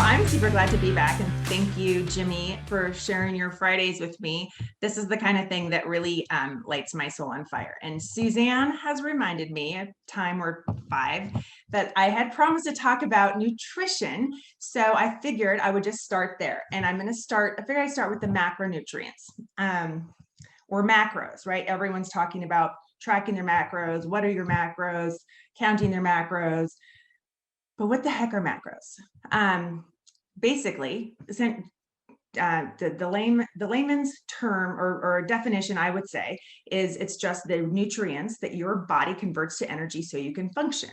I'm super glad to be back, and thank you, Jimmy, for sharing your Fridays with me. This is the kind of thing that really lights my soul on fire. And Suzanne has reminded me, a time or 5, that I had promised to talk about nutrition. So I figured I would just start there. And I figured I'd start with the macronutrients, or macros, right? Everyone's talking about tracking their macros. What are your macros? Counting their macros. But what the heck are macros? Basically, the layman's term or definition, I would say, is it's just the nutrients that your body converts to energy so you can function.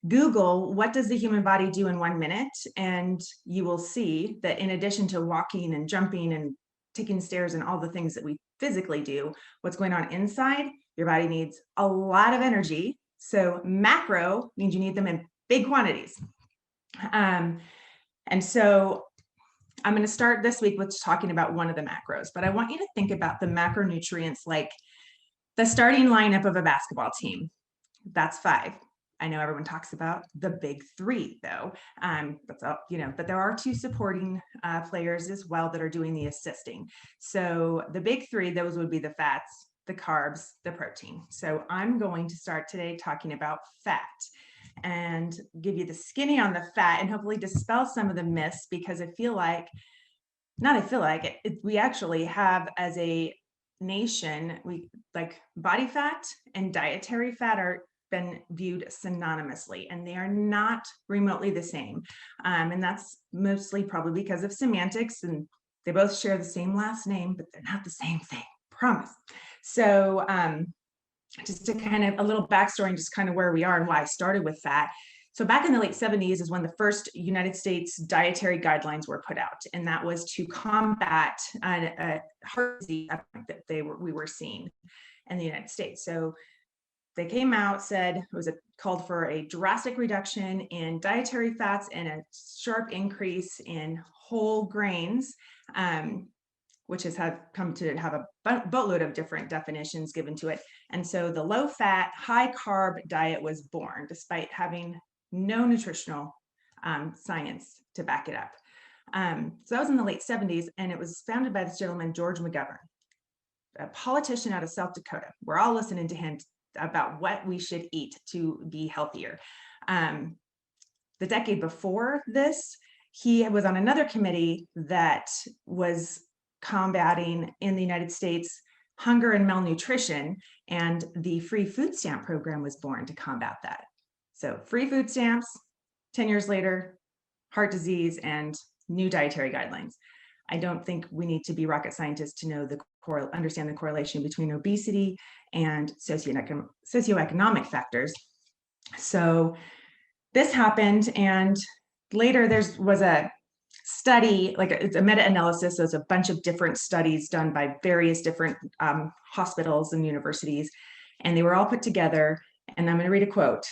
Google, what does the human body do in 1 minute? And you will see that in addition to walking and jumping and taking stairs and all the things that we physically do, what's going on inside, your body needs a lot of energy. So macro means you need them in big quantities. And so I'm going to start this week with talking about one of the macros, but I want you to think about the macronutrients like the starting lineup of a basketball team. That's 5. I know everyone talks about the big 3, though. But there are 2 supporting players as well that are doing the assisting. So the big 3, those would be the fats, the carbs, the protein. So I'm going to start today talking about fat and give you the skinny on the fat and hopefully dispel some of the myths, because we actually have, as a nation, we like body fat and dietary fat are been viewed synonymously, and they are not remotely the same. And that's mostly probably because of semantics, and they both share the same last name, but they're not the same thing, promise. So just to kind of a little backstory and just kind of where we are and why I started with fat. So back in the late 70s is when the first United States dietary guidelines were put out, and that was to combat a heart disease that we were seeing in the United States. So they came out, said called for a drastic reduction in dietary fats and a sharp increase in whole grains, which has come to have a boatload of different definitions given to it. And so the low-fat, high-carb diet was born, despite having no nutritional science to back it up. So that was in the late 70s, and it was founded by this gentleman, George McGovern, a politician out of South Dakota. We're all listening to him about what we should eat to be healthier. The decade before this, he was on another committee that was combating in the United States hunger and malnutrition, and the free food stamp program was born to combat that. So free food stamps, 10 years later, heart disease and new dietary guidelines. I don't think we need to be rocket scientists to know understand the correlation between obesity and socioeconomic factors. So this happened, and later there was a study, it's a meta-analysis. So it's a bunch of different studies done by various different hospitals and universities, and they were all put together. And I'm going to read a quote.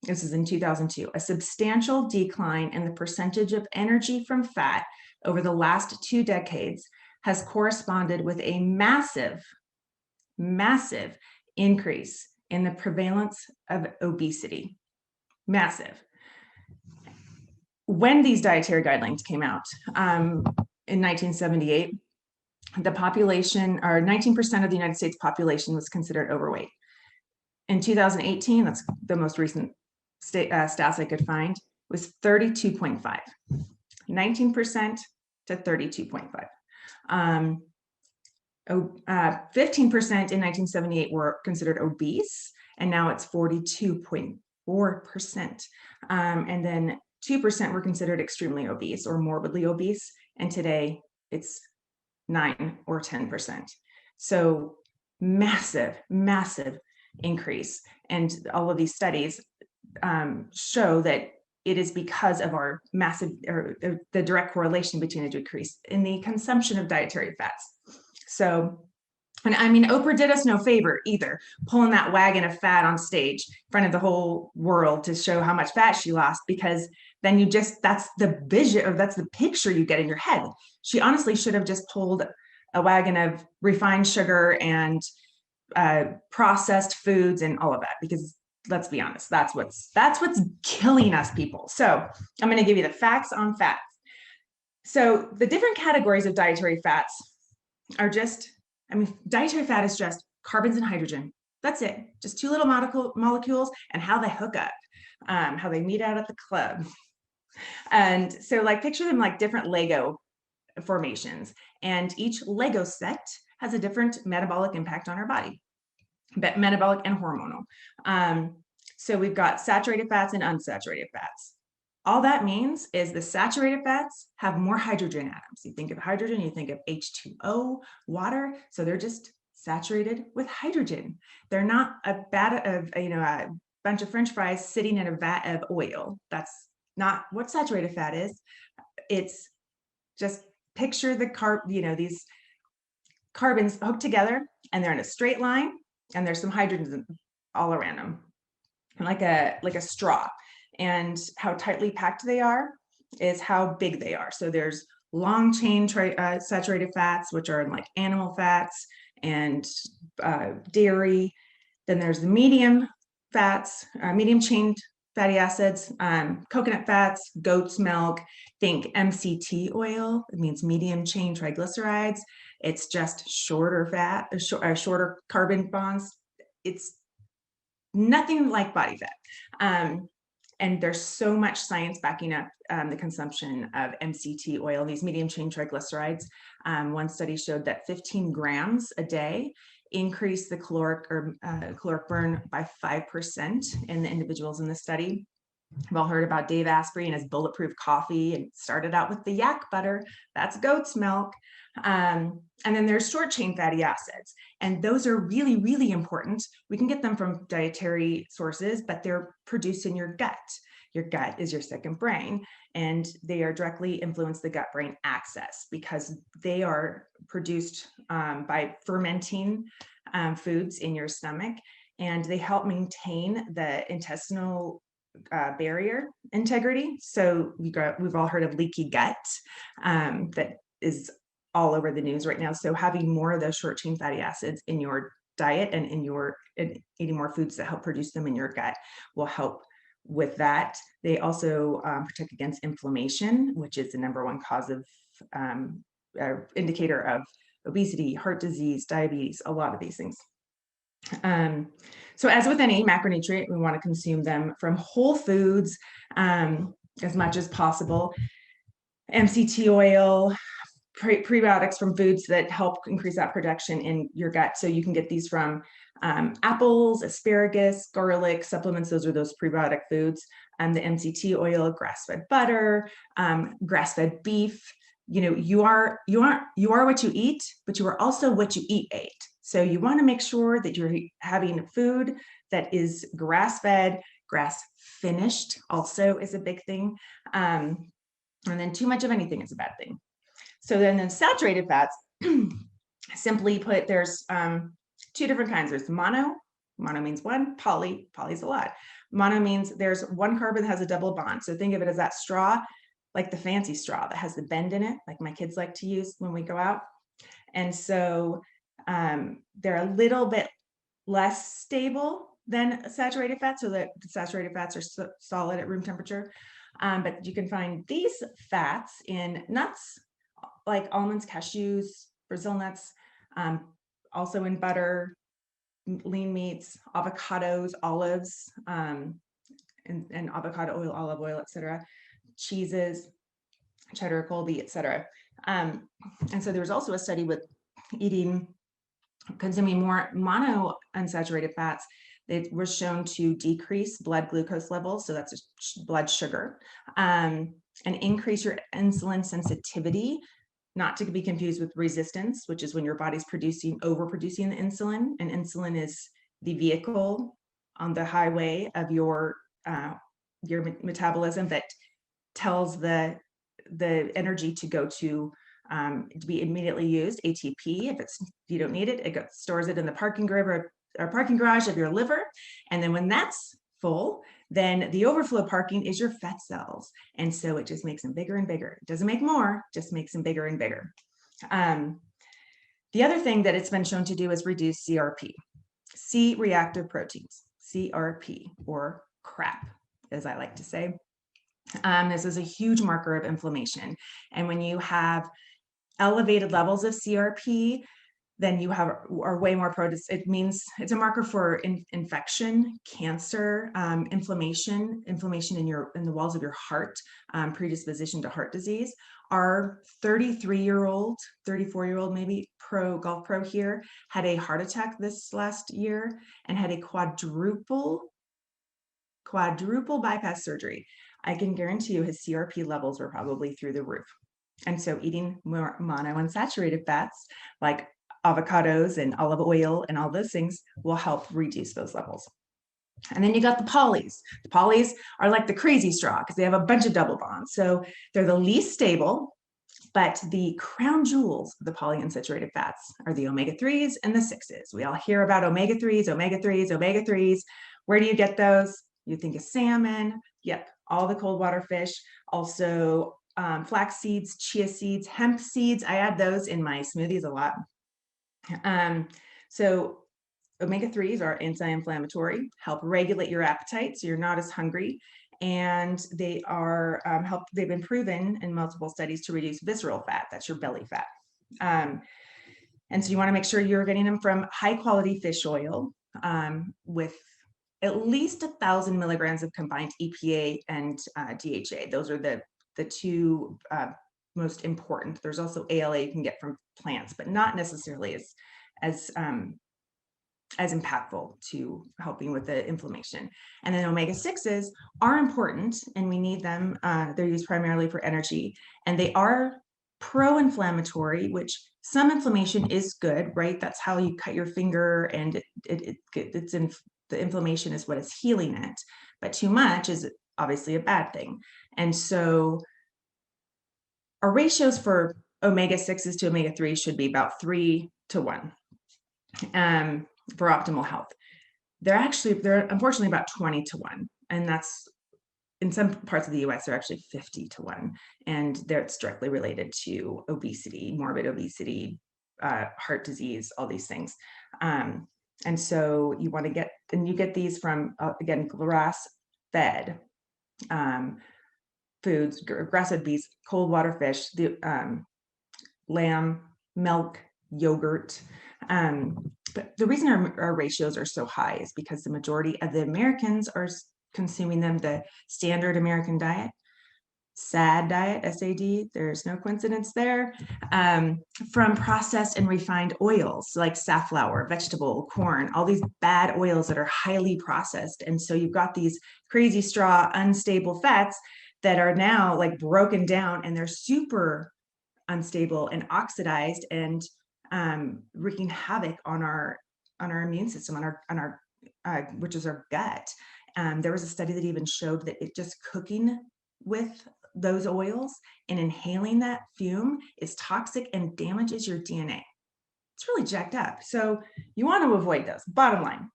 This is in 2002. A substantial decline in the percentage of energy from fat over the last 2 decades has corresponded with a massive increase in the prevalence of obesity. Massive. When these dietary guidelines came out in 1978, the population, or 19% of the United States population, was considered overweight. In 2018, that's the most recent stats I could find, was 32.5. 19% to 32.5. 15% in 1978 were considered obese, and now it's 42.4%. And then 2% were considered extremely obese or morbidly obese, and today it's 9 or 10%. So massive increase. And all of these studies show that it is because of our massive, or the direct correlation between a decrease in the consumption of dietary fats. So, and I mean, Oprah did us no favor either, pulling that wagon of fat on stage in front of the whole world to show how much fat she lost, because then that's the vision, or that's the picture you get in your head. She honestly should have just pulled a wagon of refined sugar and processed foods and all of that, because let's be honest, that's what's killing us people. So I'm going to give you the facts on fats. So the different categories of dietary fats are just, dietary fat is just carbons and hydrogen. That's it. Just two little molecules and how they hook up, how they meet out at the club. And so like picture them like different Lego formations, and each Lego set has a different metabolic impact on our body, but metabolic and hormonal. So we've got saturated fats and unsaturated fats. All that means is the saturated fats have more hydrogen atoms. You think of hydrogen, you think of H2O, water. So they're just saturated with hydrogen. They're not a bunch of French fries sitting in a vat of oil. That's not what saturated fat is. It's just picture these carbons hooked together and they're in a straight line and there's some hydrogens all around them, like a straw. And how tightly packed they are is how big they are. So there's long chain saturated fats, which are like animal fats and dairy. Then there's the medium fats, medium chain fatty acids, coconut fats, goat's milk. Think MCT oil. It means medium chain triglycerides. It's just shorter fat, shorter carbon bonds. It's nothing like body fat. And there's so much science backing up the consumption of MCT oil, these medium chain triglycerides. One study showed that 15 grams a day increased the caloric burn by 5% in the individuals in the study. We've all heard about Dave Asprey and his bulletproof coffee, and started out with the yak butter. That's goat's milk. And then there's short chain fatty acids, and those are really, really important. We can get them from dietary sources, but they're produced in your gut. Your gut is your second brain, and they are directly influence the gut-brain axis because they are produced by fermenting foods in your stomach, and they help maintain the intestinal barrier integrity. So we've all heard of leaky gut, that is all over the news right now. So having more of those short chain fatty acids in your diet and eating more foods that help produce them in your gut will help with that. They also protect against inflammation, which is the number one cause of indicator of obesity, heart disease, diabetes, a lot of these things. So as with any macronutrient, we want to consume them from whole foods as much as possible. MCT oil, prebiotics from foods that help increase that production in your gut. So you can get these from apples, asparagus, garlic, supplements. Those are those prebiotic foods. And the MCT oil, grass-fed butter, grass-fed beef. You are what you eat, but you are also what you ate. So you want to make sure that you're having food that is grass-fed, grass-finished also is a big thing. And then too much of anything is a bad thing. So then the saturated fats, simply put, there's two different kinds. There's mono means one, poly is a lot. Mono means there's one carbon that has a double bond. So think of it as that straw, like the fancy straw that has the bend in it, like my kids like to use when we go out. And so they're a little bit less stable than saturated fats, so that the saturated fats are solid at room temperature. But you can find these fats in nuts, like almonds, cashews, Brazil nuts, also in butter, lean meats, avocados, olives, and avocado oil, olive oil, etc., cheeses, cheddar, Colby, etc. And so there was also a study with consuming more mono unsaturated fats. It was shown to decrease blood glucose levels, so that's blood sugar, and increase your insulin sensitivity, not to be confused with resistance, which is when your body's overproducing the insulin, and insulin is the vehicle on the highway of your metabolism that tells the energy to go to be immediately used, ATP. If you don't need it, it stores it in the parking garage of your liver. And then when that's full, then the overflow parking is your fat cells. And so it just makes them bigger and bigger. It doesn't make more, just makes them bigger and bigger. The other thing that it's been shown to do is reduce CRP, C-reactive proteins. CRP, or crap, as I like to say. This is a huge marker of inflammation. And when you have elevated levels of CRP, then you are way more it means it's a marker for infection, cancer, inflammation in the walls of your heart, predisposition to heart disease. Our 34-year-old maybe golf pro here had a heart attack this last year and had a quadruple bypass surgery. I can guarantee you his CRP levels were probably through the roof. And so eating more monounsaturated fats like avocados and olive oil and all those things will help reduce those levels. And then you got the polys. The polys are like the crazy straw because they have a bunch of double bonds. So they're the least stable, but the crown jewels of the polyunsaturated fats are the omega-3s and the 6s. We all hear about omega-3s. Where do you get those? You think of salmon. Yep, all the cold water fish. Also flax seeds, chia seeds, hemp seeds. I add those in my smoothies a lot. So omega-3s are anti-inflammatory, help regulate your appetite so you're not as hungry, and they are they've been proven in multiple studies to reduce visceral fat, that's your belly fat. And so you want to make sure you're getting them from high quality fish oil with at least 1,000 milligrams of combined EPA and DHA. Those are the two most important. There's also ALA you can get from plants, but not necessarily as impactful to helping with the inflammation. And then omega-6s are important and we need them. They're used primarily for energy, and they are pro-inflammatory, which some inflammation is good, right? That's how you cut your finger, and the inflammation is what is healing it. But too much is obviously a bad thing. And so our ratios for omega-6s to omega-3s should be about 3 to 1 for optimal health. They're unfortunately about 20 to 1. And that's, in some parts of the US, they're actually 50 to 1. And it's directly related to obesity, morbid obesity, heart disease, all these things. And so you want to you get these from, again, grass-fed foods, grass-fed beef, cold water fish, lamb, milk, yogurt. But the reason our ratios are so high is because the majority of the Americans are consuming them the standard American diet, SAD diet, SAD, there's no coincidence there, from processed and refined oils like safflower, vegetable, corn, all these bad oils that are highly processed. And so you've got these crazy straw, unstable fats that are now like broken down, and they're super unstable and oxidized and wreaking havoc on our immune system, on our which is our gut. There was a study that even showed that it just cooking with those oils and inhaling that fume is toxic and damages your DNA. It's really jacked up. So you want to avoid those, bottom line.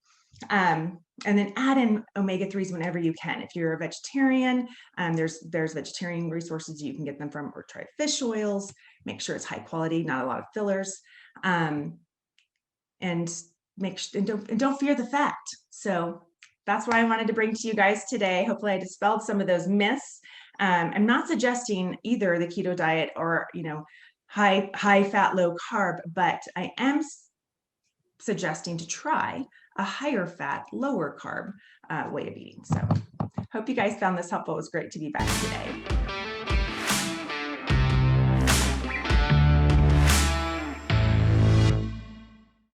And then add in omega-3s whenever you can. If you're a vegetarian, there's vegetarian resources you can get them from, or try fish oils. Make sure it's high quality, not a lot of fillers. And don't fear the fat. So that's what I wanted to bring to you guys today. Hopefully I dispelled some of those myths. I'm not suggesting either the keto diet or, high fat, low carb, but I am suggesting to try a higher fat, lower carb way of eating. So hope you guys found this helpful. It was great to be back today.